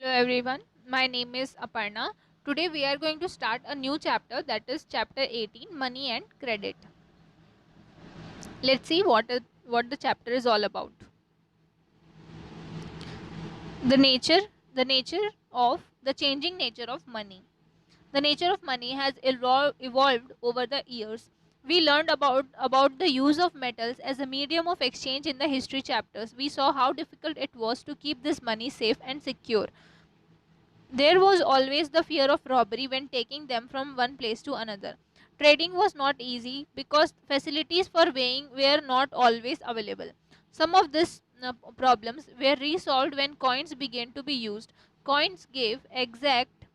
Hello everyone, my name is Aparna. Today we are going to start a new chapter, that is chapter 18, Money and Credit. Let's see what the chapter is all about. The nature the nature of the changing nature of money. The nature of money has evolved over the years. We learned about the use of metals as a medium of exchange in the history chapters. We saw how difficult it was to keep this money safe and secure. There was always the fear of robbery when taking them from one place to another. Trading was not easy because facilities for weighing were not always available. Some of these problems were resolved when coins began to be used. Coins gave exact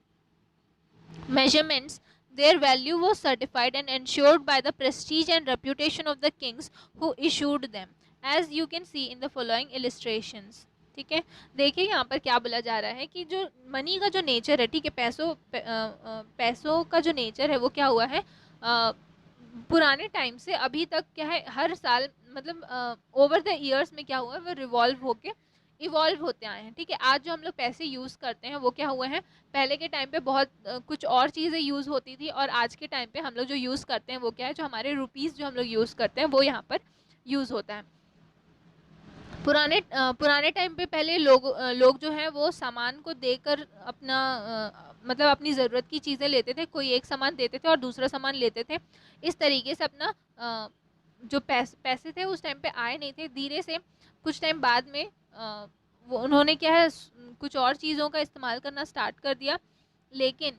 measurements. Their value was certified and ensured by the prestige and reputation of the kings who issued them, as you can see in the following illustrations. ठीक है, देखिए यहाँ पर क्या बोला जा रहा है कि जो मनी का जो नेचर है, ठीक है, पैसों का जो नेचर है वो क्या हुआ है, पुराने टाइम से अभी तक क्या है, हर साल मतलब ओवर द ईयर्स में क्या हुआ है, वो रिवॉल्व होके इवॉल्व होते आए हैं। ठीक है, आज जो हम लोग पैसे यूज़ करते हैं वो क्या हुए हैं, पहले के टाइम पे बहुत कुछ और चीज़ें यूज़ होती थी, और आज के टाइम पे हम लोग जो यूज़ करते हैं वो क्या है, जो हमारे रुपीज़ जो हम लोग यूज़ करते हैं वो यहाँ पर यूज़ होता है। पुराने टाइम पे पहले लोग जो है वो सामान को देकर अपना मतलब अपनी ज़रूरत की चीज़ें लेते थे, कोई एक सामान देते थे और दूसरा सामान लेते थे। इस तरीके से अपना जो पैसे थे उस टाइम पे आए नहीं थे। धीरे से कुछ टाइम बाद में वो उन्होंने क्या है, कुछ और चीज़ों का इस्तेमाल करना स्टार्ट कर दिया। लेकिन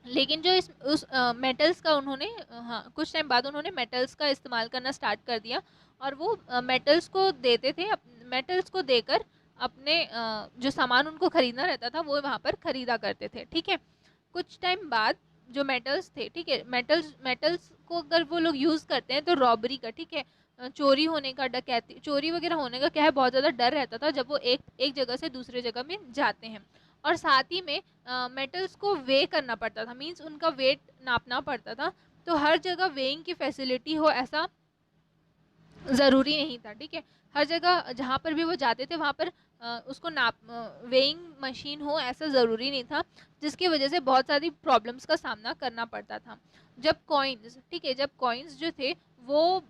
लेकिन जो इस उस मेटल्स का उन्होंने हाँ, कुछ टाइम बाद उन्होंने मेटल्स का इस्तेमाल करना स्टार्ट कर दिया, और वो मेटल्स को देते थे, मेटल्स को देकर अपने जो सामान उनको खरीदना रहता था वो वहाँ पर खरीदा करते थे। ठीक है, कुछ टाइम बाद जो मेटल्स थे, ठीक है, मेटल्स को अगर वो लोग यूज़ करते हैं तो रॉबरी का, ठीक है, चोरी होने का, डकैती, चोरी वगैरह होने का क्या है, बहुत ज़्यादा डर रहता था जब वो एक एक जगह से दूसरे जगह में जाते हैं। और साथ ही में मेटल्स को वे करना पड़ता था, मींस उनका वेट नापना पड़ता था। तो हर जगह वेइंग की फैसिलिटी हो ऐसा ज़रूरी नहीं था। ठीक है, हर जगह जहाँ पर भी वो जाते थे वहाँ पर उसको वेइंग मशीन हो ऐसा ज़रूरी नहीं था, जिसकी वजह से बहुत सारी प्रॉब्लम्स का सामना करना पड़ता था। जब कॉइन्स, ठीक है, जब कॉइन्स जो थे वो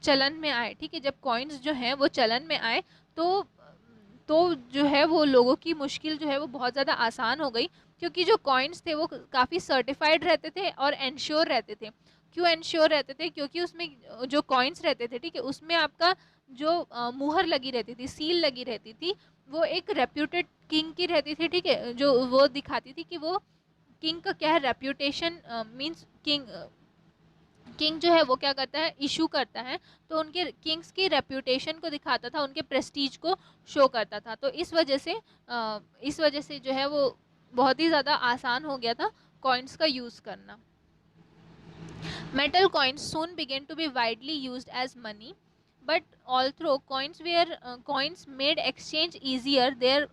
चलन में आए, ठीक है, जब कॉइन्स जो हैं वो चलन में आए तो तो जो है वो लोगों की मुश्किल जो है वो बहुत ज़्यादा आसान हो गई, क्योंकि जो कॉइन्स थे वो काफ़ी सर्टिफाइड रहते थे और इंश्योर रहते थे। क्यों इंश्योर रहते थे, क्योंकि उसमें जो कॉइन्स रहते थे, ठीक है, उसमें आपका जो मुहर लगी रहती थी, सील लगी रहती थी, वो एक रेप्यूटेड किंग की रहती थी। ठीक है, जो वो दिखाती थी कि वो किंग का क्या है, रेप्यूटेशन, मींस किंग जो है वो क्या करता है, इशू करता है, तो उनके किंग्स की रेप्यूटेशन को दिखाता था, उनके प्रेस्टीज को शो करता था। तो इस वजह से जो है वो बहुत ही ज़्यादा आसान हो गया था कॉइन्स का यूज़ करना। Metal coins soon began to be widely used as money, but although coins made exchange easier, there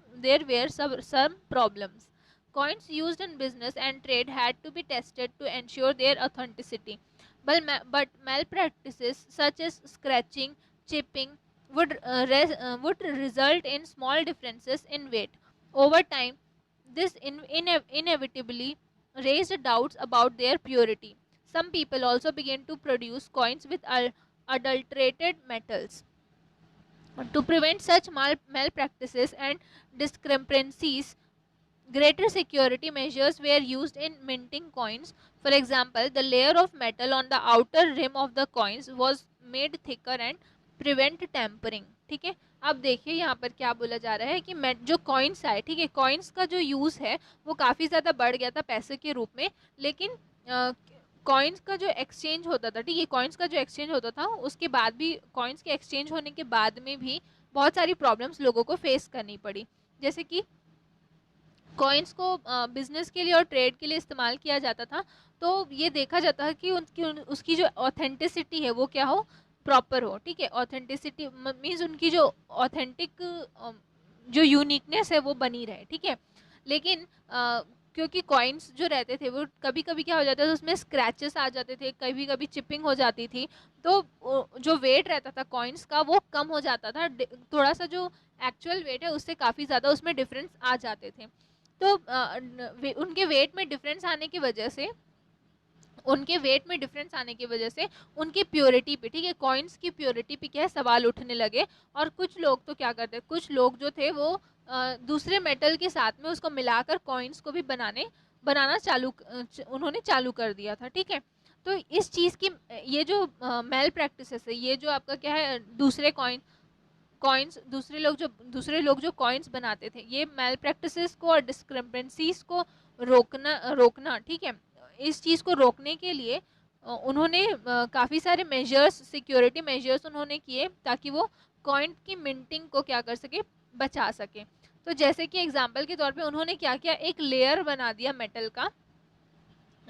were some problems. Coins used in business and trade had to be tested to ensure their authenticity. But malpractices such as scratching, chipping would result in small differences in weight. Over time, this inevitably raised doubts about their purity. Some people also began to produce coins with adulterated metals. To prevent such malpractices and discrepancies, greater security measures were used in minting coins. For example, the layer of metal on the outer rim of the coins was made thicker and prevent tampering. ठीक है, अब देखिए यहाँ पर क्या बोला जा रहा है कि जो कॉइन्स आए, ठीक है, कॉइन्स का जो यूज़ है वो काफ़ी ज़्यादा बढ़ गया था पैसे के रूप में। लेकिन कॉइन्स का जो एक्सचेंज होता था, ठीक है, कॉइन्स का जो एक्सचेंज होता था उसके बाद भी, कॉइन्स के एक्सचेंज होने के बाद में भी बहुत सारी प्रॉब्लम्स लोगों को फेस करनी पड़ी। जैसे कि कॉइन्स को बिजनेस के लिए और ट्रेड के लिए इस्तेमाल किया जाता था, तो ये देखा जाता है कि उसकी जो ऑथेंटिसिटी है वो क्या हो, प्रॉपर हो। ठीक है, ऑथेंटिसिटी मीन्स उनकी जो ऑथेंटिक जो यूनिकनेस है वो बनी रहे। ठीक है, लेकिन क्योंकि कॉइन्स जो रहते थे वो कभी कभी क्या हो जाता था, उसमें स्क्रैचेस आ जाते थे, कभी कभी चिपिंग हो जाती थी, तो जो वेट रहता था कॉइन्स का वो कम हो जाता था, थोड़ा सा जो एक्चुअल वेट है उससे काफ़ी ज़्यादा उसमें डिफरेंस आ जाते थे। तो उनके वेट में डिफरेंस आने की वजह से, उनके वेट में डिफरेंस आने की वजह से उनकी प्योरिटी पे, ठीक है, कॉइन्स की प्योरिटी पे क्या है, सवाल उठने लगे। और कुछ लोग तो क्या करते, कुछ लोग जो थे वो दूसरे मेटल के साथ में उसको मिलाकर कॉइन्स को भी बनाना उन्होंने चालू कर दिया था, ठीक है। तो इस चीज़ की, ये जो मेल प्रैक्टिसेस है, ये जो आपका क्या है, दूसरे लोग जो कॉइन्स बनाते थे, ये मेल प्रैक्टिसेस को और डिस्क्रिपेंसीज को रोकना, ठीक है, इस चीज़ को रोकने के लिए उन्होंने काफ़ी सारे मेजर्स, सिक्योरिटी मेजर्स उन्होंने किए, ताकि वो कॉइन की मिंटिंग को क्या कर सके, बचा सके। तो जैसे कि एग्जांपल के तौर पे उन्होंने क्या किया, एक लेयर बना दिया मेटल का,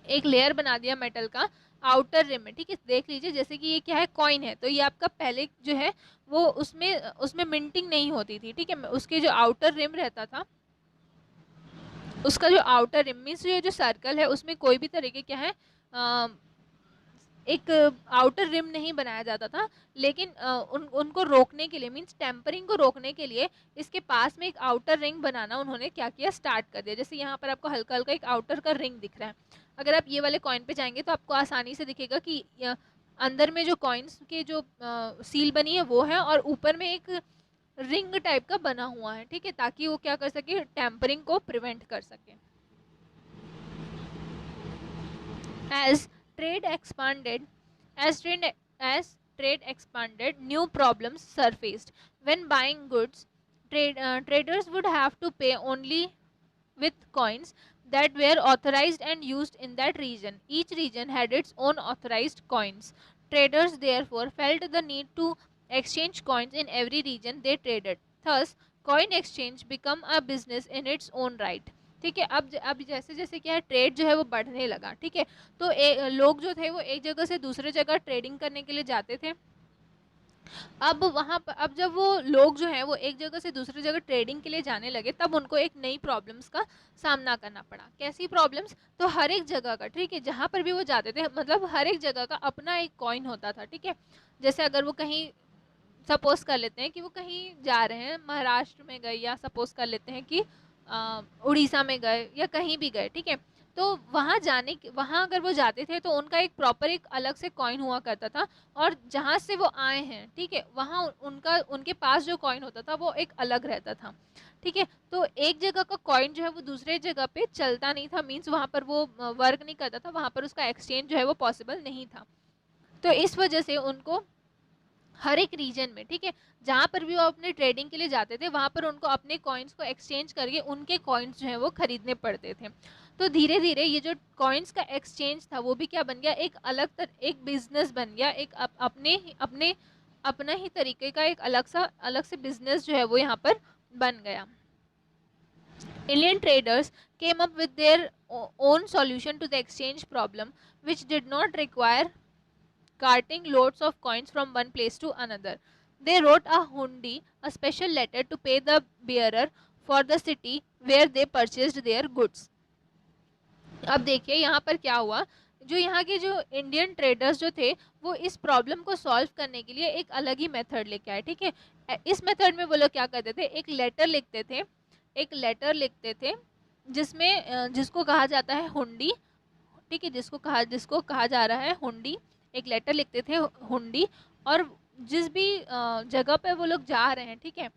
एक लेयर बना दिया मेटल का आउटर रिम में, ठीक है। देख लीजिए, जैसे कि ये क्या है, कॉइन है, तो ये आपका पहले जो है वो उसमें उसमें मिंटिंग नहीं होती थी, ठीक है। उसके जो आउटर रिम रहता था, उसका जो आउटर रिम मीन्स ये जो सर्कल है उसमें कोई भी तरीके क्या है, एक आउटर रिम नहीं बनाया जाता था, लेकिन उनको रोकने के लिए, मींस टेम्परिंग को रोकने के लिए, इसके पास में एक आउटर रिंग बनाना उन्होंने क्या किया, स्टार्ट कर दिया। जैसे यहाँ पर आपको हल्का हल्का एक आउटर का रिंग दिख रहा है। अगर आप ये वाले कॉइन पे जाएंगे तो आपको आसानी से दिखेगा कि अंदर में जो कॉइन्स के जो सील बनी है वो है, और ऊपर में एक रिंग टाइप का बना हुआ है, ठीक है, ताकि वो क्या कर सके, टेम्परिंग को प्रिवेंट कर सके। As trade expanded, as trade, as trade expanded, new problems surfaced. When buying goods, traders would have to pay only with coins that were authorized and used in that region. Each region had its own authorized coins. Traders therefore felt the need to exchange coins in every region they traded. Thus, coin exchange became a business in its own right. ठीक है, अब जैसे जैसे क्या है, trade जो है वो बढ़ने लगा, ठीक है। तो लोग जो थे वो एक जगह से दूसरे जगह ट्रेडिंग करने के लिए जाते थे। अब वहाँ पर, अब जब वो लोग जो हैं वो एक जगह से दूसरी जगह ट्रेडिंग के लिए जाने लगे, तब उनको एक नई प्रॉब्लम्स का सामना करना पड़ा। कैसी प्रॉब्लम्स, तो हर एक जगह का, ठीक है, जहाँ पर भी वो जाते थे, मतलब हर एक जगह का अपना एक कॉइन होता था, ठीक है। जैसे अगर वो कहीं, सपोज कर लेते हैं कि वो कहीं जा रहे हैं, महाराष्ट्र में गए, या सपोज कर लेते हैं कि उड़ीसा में गए, या कहीं भी गए, ठीक है। तो वहाँ अगर वो जाते थे तो उनका एक प्रॉपर एक अलग से कॉइन हुआ करता था, और जहाँ से वो आए हैं, ठीक है, वहाँ उनके पास जो कॉइन होता था वो एक अलग रहता था, ठीक है। तो एक जगह का कॉइन जो है वो दूसरे जगह पे चलता नहीं था, मीन्स वहाँ पर वो वर्क नहीं करता था, वहाँ पर उसका एक्सचेंज जो है वो पॉसिबल नहीं था। तो इस वजह से उनको हर एक रीजन में, ठीक है, जहाँ पर भी वो अपने ट्रेडिंग के लिए जाते थे, वहाँ पर उनको अपने कॉइन्स को एक्सचेंज करके उनके कॉइन्स जो है वो खरीदने पड़ते थे। तो धीरे धीरे ये जो कॉइन्स का एक्सचेंज था वो भी क्या बन गया, एक एक बिजनेस बन गया, एक अपना ही तरीके का एक अलग से बिजनेस जो है वो यहाँ पर बन गया। Indian traders came up with their own solution to the exchange problem, which did not require carting loads of coins from one place to another. They wrote a hundi, a special letter to pay the bearer for the city where they purchased their goods. अब देखिए यहाँ पर क्या हुआ, जो यहाँ के जो इंडियन ट्रेडर्स जो थे वो इस प्रॉब्लम को सॉल्व करने के लिए एक अलग ही मेथड लेके आए, ठीक है। इस मेथड में वो लोग क्या करते थे, एक लेटर लिखते थे जिसमें जिसको कहा जाता है हुंडी, ठीक है, जिसको कहा जा रहा है हुंडी। एक लेटर लिखते थे हुंडी, और जिस भी जगह पे वो लोग जा रहे हैं, ठीक है,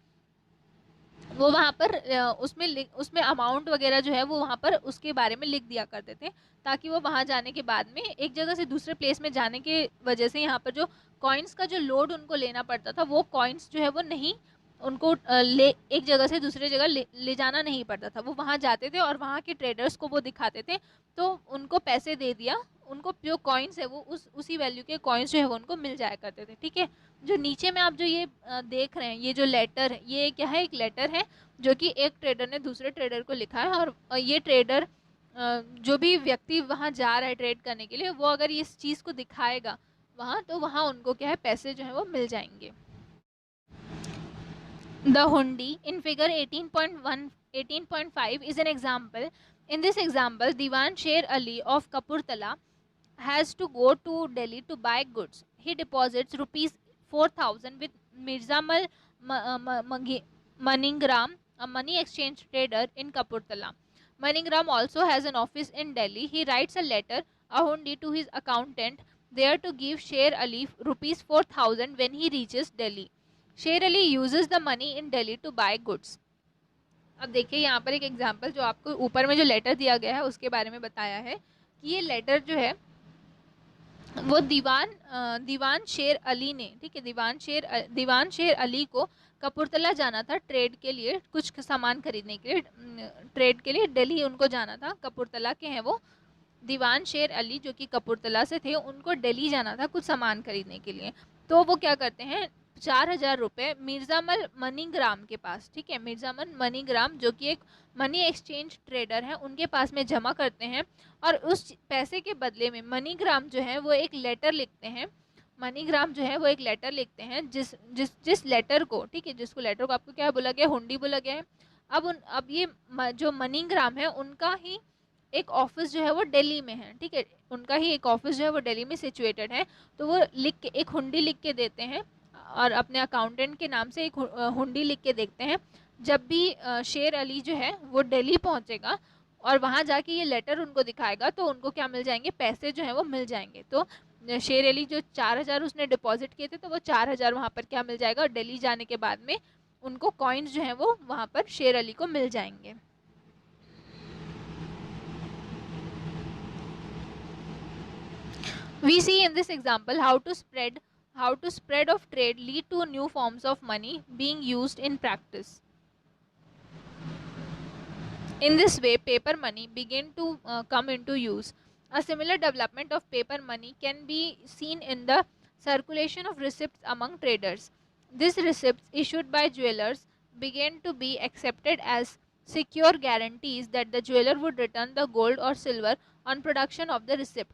वो वहाँ पर उसमें अमाउंट वगैरह जो है वो वहाँ पर उसके बारे में लिख दिया करते थे, ताकि वो वहाँ जाने के बाद में एक जगह से दूसरे प्लेस में जाने के वजह से यहाँ पर जो कॉइन्स का जो लोड उनको लेना पड़ता था, वो कॉइन्स जो है वो नहीं, उनको एक जगह से दूसरे जगह ले जाना नहीं पड़ता था। वो वहाँ जाते थे और वहाँ के ट्रेडर्स को वो दिखाते थे, तो उनको पैसे दे दिया, उनको जो कॉइन्स है वो उसी वैल्यू के कॉइन्स जो है वो उनको मिल जाया करते थे, ठीक है। जो नीचे में आप जो ये देख रहे हैं, ये जो लेटर है, ये क्या है, एक लेटर है जो कि एक ट्रेडर ने दूसरे ट्रेडर को लिखा है, और ये ट्रेडर जो भी व्यक्ति वहाँ जा रहा है ट्रेड करने के लिए, वो अगर इस चीज़ को दिखाएगा वहाँ, तो वहाँ उनको क्या है, पैसे जो है वो मिल जाएंगे। The hundi in figure 18.1 18.5 is an example. In this example, Diwan Sher Ali of Kapurthala has to go to Delhi to buy goods. He deposits rupees 4,000 with Mirzamal Maningram, a money exchange trader in Kapurthala. Maningram also has an office in Delhi. He writes a letter, a hundi, to his accountant there to give Sher Ali rupees 4,000 when he reaches Delhi. Sher Ali uses the money in Delhi to buy goods. अब देखिए यहाँ पर एक example जो आपको ऊपर में जो लेटर दिया गया है उसके बारे में बताया है कि ये लेटर जो है वो दीवान शेर अली ने, ठीक है, दीवान शेर अली को कपूरथला जाना था ट्रेड के लिए, कुछ सामान खरीदने के लिए, ट्रेड के लिए दिल्ली उनको जाना था। कपूरथला के हैं वो, दीवान शेर अली जो कि कपूरथला से थे, उनको दिल्ली जाना था कुछ सामान खरीदने के लिए। तो वो क्या करते हैं, 4,000 रुपये मिर्जामल मनीग्राम के पास, ठीक है, मिर्जामल मनीग्राम जो कि एक मनी एक्सचेंज ट्रेडर है, उनके पास में जमा करते हैं। और उस पैसे के बदले में मनीग्राम जो है वो एक लेटर लिखते हैं, मनीग्राम जो है वो एक लेटर लिखते हैं जिस लेटर को, ठीक है, जिसको लेटर को आपको क्या बोला गया, हुंडी बोला गया है। अब ये जो मनीग्राम है उनका ही एक ऑफिस जो है वो दिल्ली में है, ठीक है, उनका ही एक ऑफिस जो है वो दिल्ली में सिचुएटेड है। तो वो लिख के एक हुंडी लिख के देते हैं और अपने अकाउंटेंट के नाम से एक हुंडी लिख के देखते हैं। जब भी शेर अली जो है वो दिल्ली पहुंचेगा और वहाँ जाके ये लेटर उनको दिखाएगा तो उनको क्या मिल जाएंगे, पैसे जो हैं वो मिल जाएंगे। तो शेर अली जो 4,000 उसने डिपॉजिट किए थे तो वो 4,000 वहाँ पर क्या मिल जाएगा, और दिल्ली जाने के बाद में उनको कॉइन्स जो हैं वो वहाँ पर शेर अली को मिल जाएंगे। We see in this example how to spread of trade lead to new forms of money being used in practice. In this way, paper money began to come into use. A similar development of paper money can be seen in the circulation of receipts among traders. These receipts issued by jewelers began to be accepted as secure guarantees that the jeweler would return the gold or silver on production of the receipt.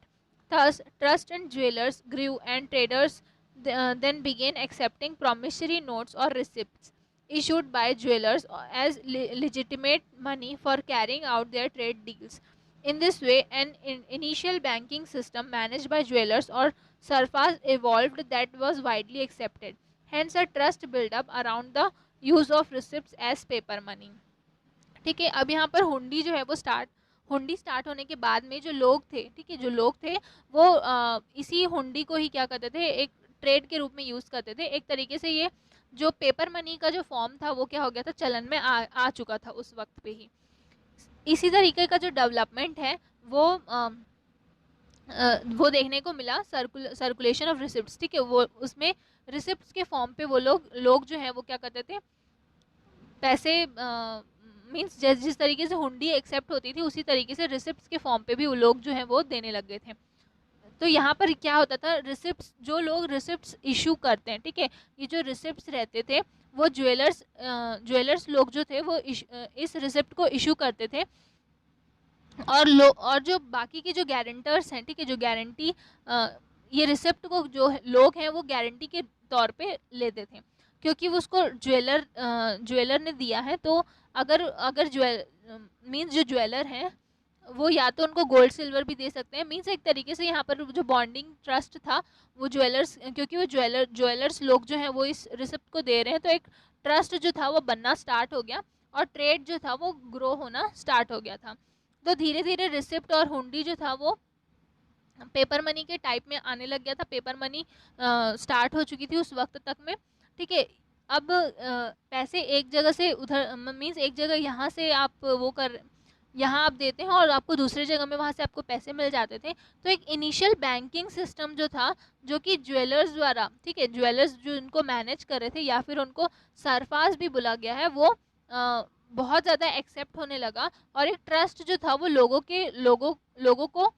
Thus, trust in jewelers grew and traders then began accepting promissory notes or receipts issued by jewelers as legitimate money for carrying out their trade deals. In this way, an initial banking system managed by jewelers or sarfas evolved that was widely accepted. Hence, a trust built up around the use of receipts as paper money. ठीक है, अब यहाँ पर हुंडी जो है वो हुंडी स्टार्ट होने के बाद में जो लोग थे, ठीक है, जो लोग थे वो इसी हुंडी को ही क्या करते थे, एक ट्रेड के रूप में यूज़ करते थे। एक तरीके से ये जो पेपर मनी का जो फॉर्म था वो क्या हो गया था, चलन में आ चुका था उस वक्त पे ही। इसी तरीके का जो डेवलपमेंट है वो देखने को मिला सर्कुलेशन ऑफ रिसिप्ट्स, ठीक है, वो उसमें रिसिप्ट्स के फॉर्म पे वो लोग जो है वो क्या करते थे, पैसे मीन्स जिस तरीके से हुंडी एक्सेप्ट होती थी उसी तरीके से रिसिप्ट्स के फॉर्म पे भी वो लोग जो है वो देने लग गए थे। तो यहाँ पर क्या होता था, रिसिप्ट्स जो लोग रिसिप्ट्स इशू करते हैं, ठीक है, ये जो रिसिप्ट्स रहते थे वो ज्वेलर्स लोग जो थे वो इस रिसिप्ट को इशू करते थे। और जो बाकी के जो गारंटर्स हैं, ठीक है, जो गारंटी ये रिसिप्ट को जो लोग हैं वो गारंटी के तौर पे लेते थे, क्योंकि वो उसको ज्वेलर ने दिया है। तो अगर मीन्स जो ज्वेलर हैं वो या तो उनको गोल्ड सिल्वर भी दे सकते हैं, मीन्स एक तरीके से यहाँ पर जो बॉन्डिंग ट्रस्ट था वो ज्वेलर्स, क्योंकि वो ज्वेलर्स लोग जो हैं वो इस रिसिप्ट को दे रहे हैं, तो एक ट्रस्ट जो था वो बनना स्टार्ट हो गया और ट्रेड जो था वो ग्रो होना स्टार्ट हो गया था। तो धीरे धीरे रिसिप्ट और हुंडी जो था वो पेपर मनी के टाइप में आने लग गया था। पेपर मनी स्टार्ट हो चुकी थी उस वक्त तक में, ठीक है। अब पैसे एक जगह से उधर, मीन्स एक जगह यहाँ से आप यहाँ आप देते हैं और आपको दूसरे जगह में वहाँ से आपको पैसे मिल जाते थे। तो एक इनिशियल बैंकिंग सिस्टम जो था, जो कि ज्वेलर्स द्वारा, ठीक है, ज्वेलर्स जो इनको मैनेज कर रहे थे या फिर उनको सरफास भी बोला गया है, वो बहुत ज़्यादा एक्सेप्ट होने लगा। और एक ट्रस्ट जो था वो लोगों को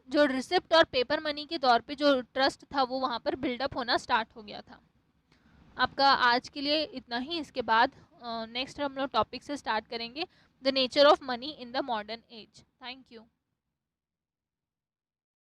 जो रिसिप्ट और पेपर मनी के तौर पे जो ट्रस्ट था वो वहाँ पर बिल्डअप होना स्टार्ट हो गया था। आपका आज के लिए इतना ही। इसके बाद नेक्स्ट हम लोग टॉपिक से स्टार्ट करेंगे, the nature of money in the modern age. Thank you.